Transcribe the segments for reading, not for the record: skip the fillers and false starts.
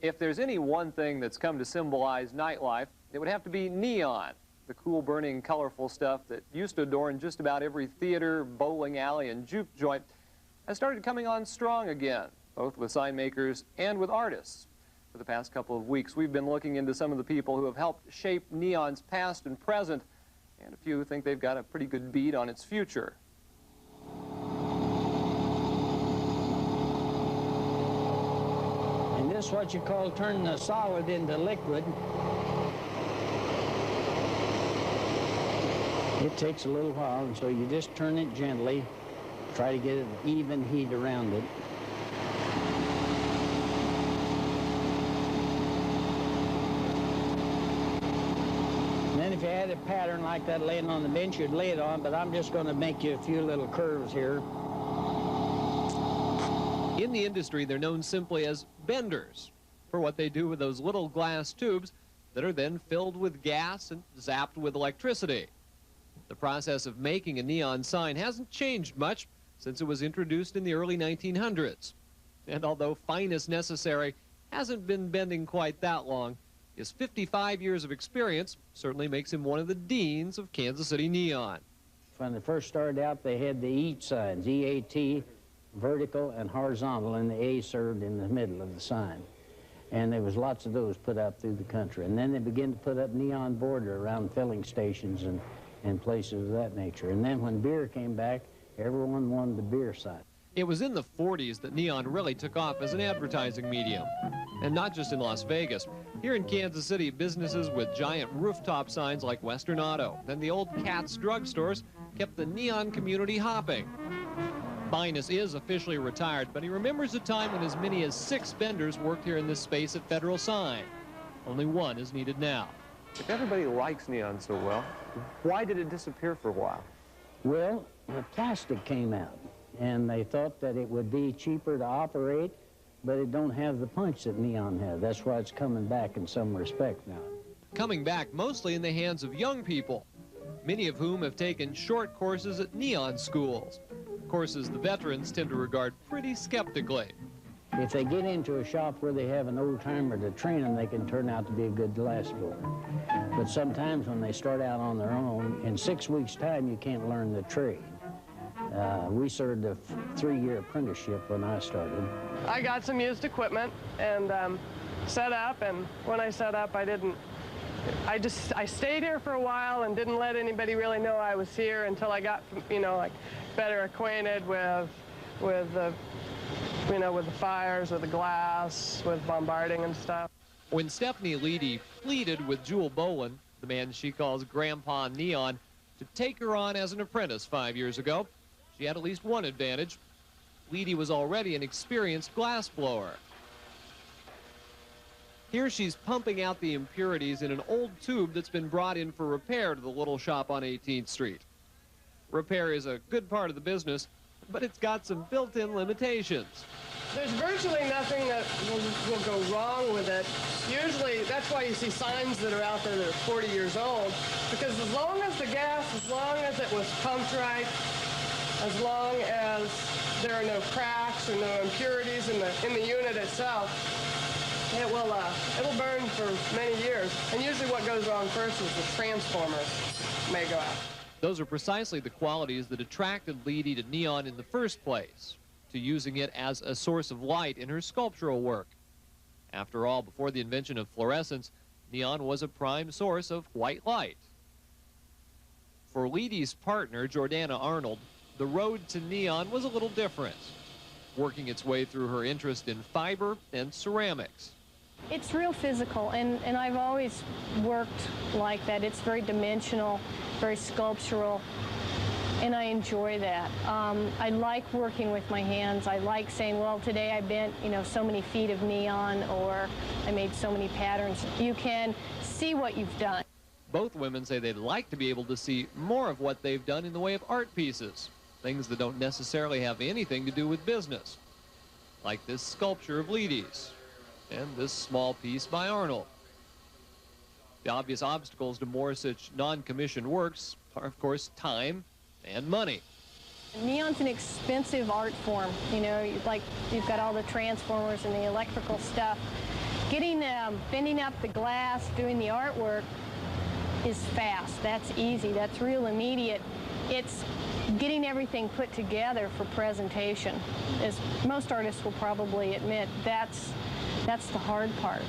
If there's any one thing that's come to symbolize nightlife, it would have to be neon. The cool, burning, colorful stuff that used to adorn just about every theater, bowling alley, and juke joint has started coming on strong again, both with sign makers and with artists. For the past couple of weeks, we've been looking into some of the people who have helped shape neon's past and present, and a few who think they've got a pretty good bead on its future. And this is what you call turning the solid into liquid. It takes a little while, and so you just turn it gently, try to get an even heat around it. And then if you had a pattern like that laying on the bench, you'd lay it on, but I'm just going to make you a few little curves here. In the industry, they're known simply as benders for what they do with those little glass tubes that are then filled with gas and zapped with electricity. The process of making a neon sign hasn't changed much since it was introduced in the early 1900s. And although Finis Necessary hasn't been bending quite that long, his 55 years of experience certainly makes him one of the deans of Kansas City neon. When they first started out, they had the EAT signs, E-A-T, vertical and horizontal, and the A served in the middle of the sign. And there was lots of those put out through the country. And then they began to put up neon border around filling stations and places of that nature. And then when beer came back, everyone wanted the beer sign. It was in the 40s that neon really took off as an advertising medium. And not just in Las Vegas. Here in Kansas City, businesses with giant rooftop signs like Western Auto and the old Katz drugstores kept the neon community hopping. Finis is officially retired, but he remembers a time when as many as 6 benders worked here in this space at Federal Sign. Only one is needed now. If everybody likes neon so well, why did it disappear for a while? Well, the plastic came out, and they thought that it would be cheaper to operate, but it don't have the punch that neon has. That's why it's coming back in some respect now. Coming back mostly in the hands of young people, many of whom have taken short courses at neon schools. Courses the veterans tend to regard pretty skeptically. If they get into a shop where they have an old-timer to train them, they can turn out to be a good glassblower. But sometimes when they start out on their own, in 6 weeks' time, you can't learn the trade. We served a 3-year apprenticeship when I started. I got some used equipment and set up, and when I set up, I stayed here for a while and didn't let anybody really know I was here until I got, like better acquainted with the fires, with the glass, with bombarding and stuff. When Stephanie Leedy pleaded with Jewel Bolin, the man she calls Grandpa Neon, to take her on as an apprentice 5 years ago, she had at least one advantage. Leedy was already an experienced glassblower. Here she's pumping out the impurities in an old tube that's been brought in for repair to the little shop on 18th Street. Repair is a good part of the business, but it's got some built-in limitations. There's virtually nothing that will go wrong with it. Usually, that's why you see signs that are out there that are 40 years old, because as long as the gas, as long as it was pumped right, as long as there are no cracks or no impurities in the unit itself, it'll burn for many years. And usually what goes wrong first is the transformers may go out. Those are precisely the qualities that attracted Leedy to neon in the first place, to using it as a source of light in her sculptural work. After all, before the invention of fluorescence, neon was a prime source of white light. For Leedy's partner, Jordana Arnold, the road to neon was a little different, working its way through her interest in fiber and ceramics. It's real physical, and I've always worked like that. It's very dimensional, very sculptural, and I enjoy that. I like working with my hands. I like saying, well, today I bent, so many feet of neon, or I made so many patterns. You can see what you've done. Both women say they'd like to be able to see more of what they've done in the way of art pieces, things that don't necessarily have anything to do with business, like this sculpture of Leedy's and this small piece by Arnold. The obvious obstacles to more such non-commissioned works are, of course, time and money. Neon's an expensive art form. You've got all the transformers and the electrical stuff. Getting, bending up the glass, doing the artwork is fast. That's easy. That's real immediate. It's getting everything put together for presentation. As most artists will probably admit, that's the hard part.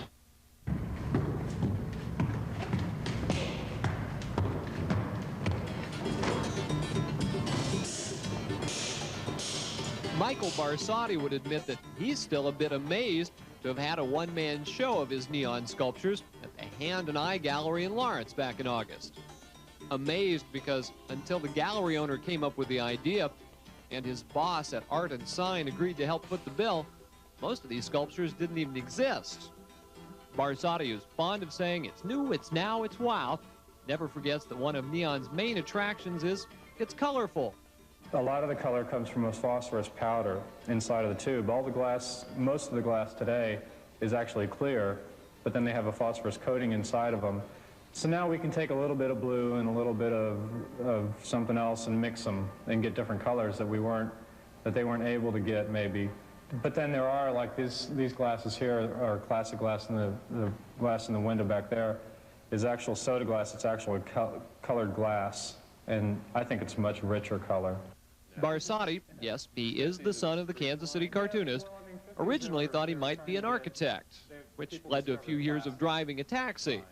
Michael Barsotti would admit that he's still a bit amazed to have had a one-man show of his neon sculptures at the Hand and Eye Gallery in Lawrence back in August. Amazed because until the gallery owner came up with the idea and his boss at Art and Sign agreed to help foot the bill, most of these sculptures didn't even exist. Barsotti, who's fond of saying it's new, it's now, it's wow, never forgets that one of neon's main attractions is it's colorful. A lot of the color comes from a phosphorus powder inside of the tube. All the glass, most of the glass today is actually clear, but then they have a phosphorus coating inside of them. So now we can take a little bit of blue and a little bit of something else and mix them and get different colors that they weren't able to get maybe. But then there are, like these glasses here are classic glass, and the glass in the window back there is actual soda glass. It's actually colored glass, and I think it's a much richer color. Barsotti, yes, he is the son of the Kansas City cartoonist, originally thought he might be an architect, which led to a few years of driving a taxi.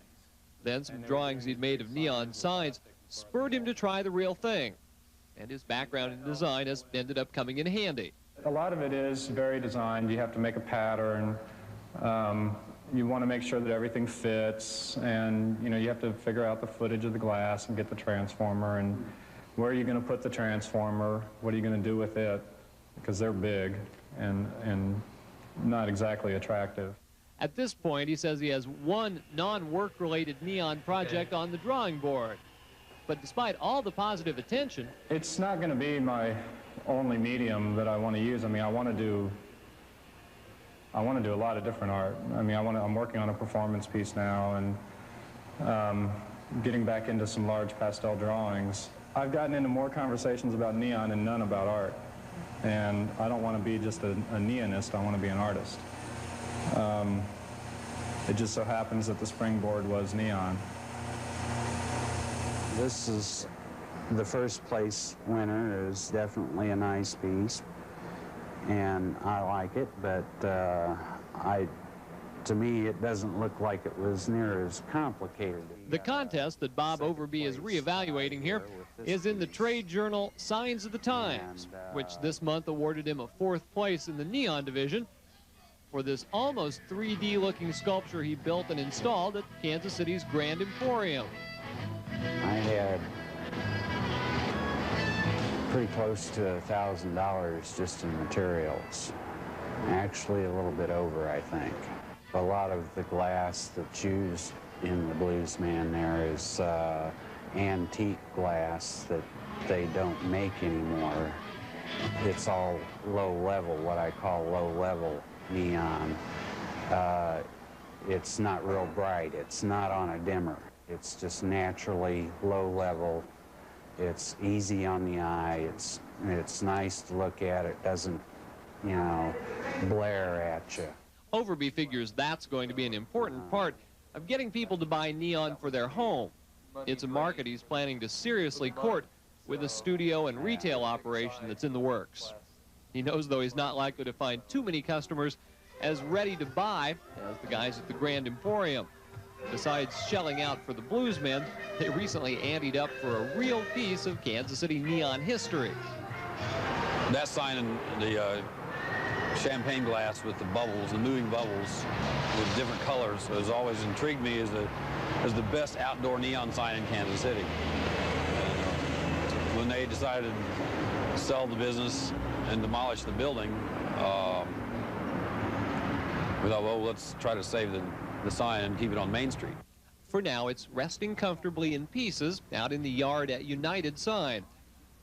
Then some drawings he'd made of neon signs spurred him to try the real thing, and his background in design has ended up coming in handy. A lot of it is very designed. You have to make a pattern. You want to make sure that everything fits, and you have to figure out the footage of the glass and get the transformer, and where are you going to put the transformer, what are you going to do with it, because they're big and not exactly attractive. At this point, he says he has one non-work-related neon project on the drawing board. But despite all the positive attention, it's not going to be my only medium that I want to use. I mean, I want to do a lot of different art. I mean, I'm working on a performance piece now and getting back into some large pastel drawings. I've gotten into more conversations about neon and none about art. And I don't want to be just a neonist, I want to be an artist. It just so happens that the springboard was neon. This is the first place winner. Is definitely a nice piece, and I like it, but to me, it doesn't look like it was near as complicated. The contest that Bob Overby is reevaluating here is in the trade journal Signs of the Times, which this month awarded him a 4th place in the neon division for this almost 3D-looking sculpture he built and installed at Kansas City's Grand Emporium. I had pretty close to $1,000 just in materials. Actually, a little bit over, I think. A lot of the glass that's used in the Bluesman there is antique glass that they don't make anymore. It's all low level, what I call low level neon. It's not real bright. It's not on a dimmer. It's just naturally low level. It's easy on the eye. It's nice to look at. It doesn't, blare at you. Overby figures that's going to be an important part of getting people to buy neon for their home. It's a market he's planning to seriously court with a studio and retail operation that's in the works. He knows, though, he's not likely to find too many customers as ready to buy as the guys at the Grand Emporium. Besides shelling out for the Bluesmen, they recently anteed up for a real piece of Kansas City neon history. That sign in the champagne glass with the bubbles, the moving bubbles with different colors, has always intrigued me as the best outdoor neon sign in Kansas City. When they decided to sell the business and demolish the building, we thought, well, let's try to save the sign and keep it on Main Street. For now, it's resting comfortably in pieces out in the yard at United Sign.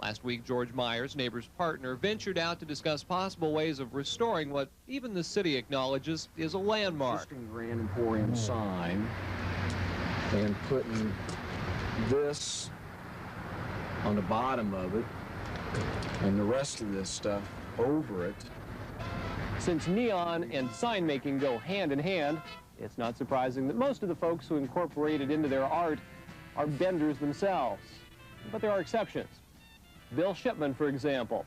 Last week, George Myers, Neighbor's partner, ventured out to discuss possible ways of restoring what even the city acknowledges is a landmark. Grand Emporium sign and putting this on the bottom of it and the rest of this stuff over it. Since neon and sign making go hand in hand, It's not surprising that most of the folks who incorporate it into their art are benders themselves. But there are exceptions. Bill Shipman, for example.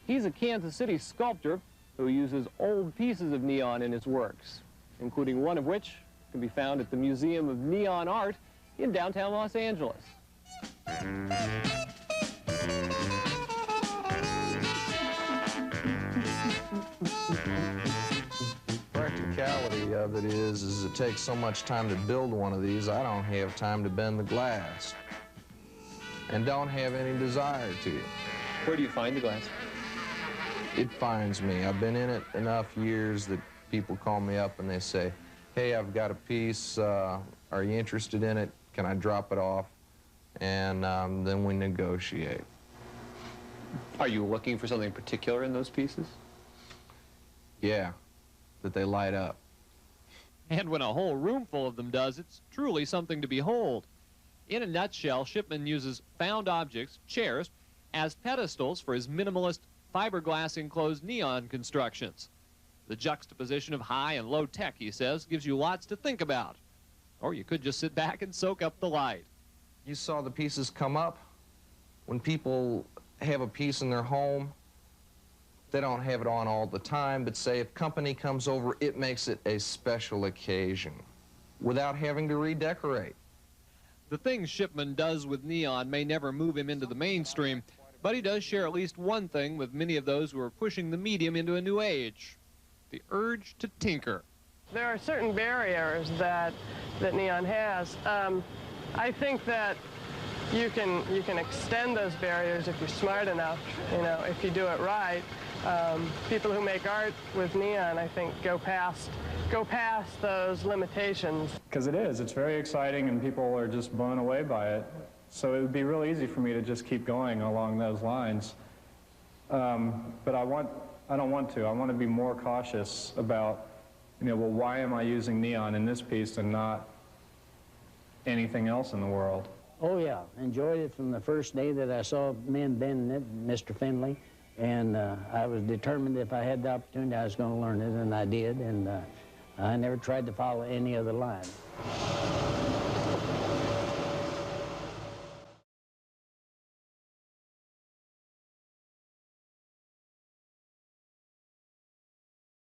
He's a Kansas City sculptor who uses old pieces of neon in his works, including one of which can be found at the Museum of Neon Art in downtown Los Angeles. Practicality of it is it takes so much time to build one of these, I don't have time to bend the glass and don't have any desire to. Where do you find the glass? It finds me. I've been in it enough years that people call me up and they say, hey, I've got a piece, are you interested in it? Can I drop it off? And then we negotiate. Are you looking for something particular in those pieces? Yeah, that they light up. And when a whole room full of them does, it's truly something to behold. In a nutshell, Shipman uses found objects, chairs, as pedestals for his minimalist fiberglass enclosed neon constructions. The juxtaposition of high and low tech, he says, gives you lots to think about. Or you could just sit back and soak up the light. You saw the pieces come up. When people have a piece in their home, they don't have it on all the time, but say if company comes over, it makes it a special occasion without having to redecorate. The things Shipman does with neon may never move him into the mainstream, but he does share at least one thing with many of those who are pushing the medium into a new age: the urge to tinker. There are certain barriers that neon has. I think that you can extend those barriers if you're smart enough, you know, if you do it right. People who make art with neon, I think, go past those limitations. Because it's very exciting and people are just blown away by it. So it would be real easy for me to just keep going along those lines. But I don't want to. I want to be more cautious about, you know, well, why am I using neon in this piece and not anything else in the world? Oh, yeah. Enjoyed it from the first day that I saw men bending it, Mr. Finley. And I was determined if I had the opportunity, I was going to learn it, and I did. And I never tried to follow any other line.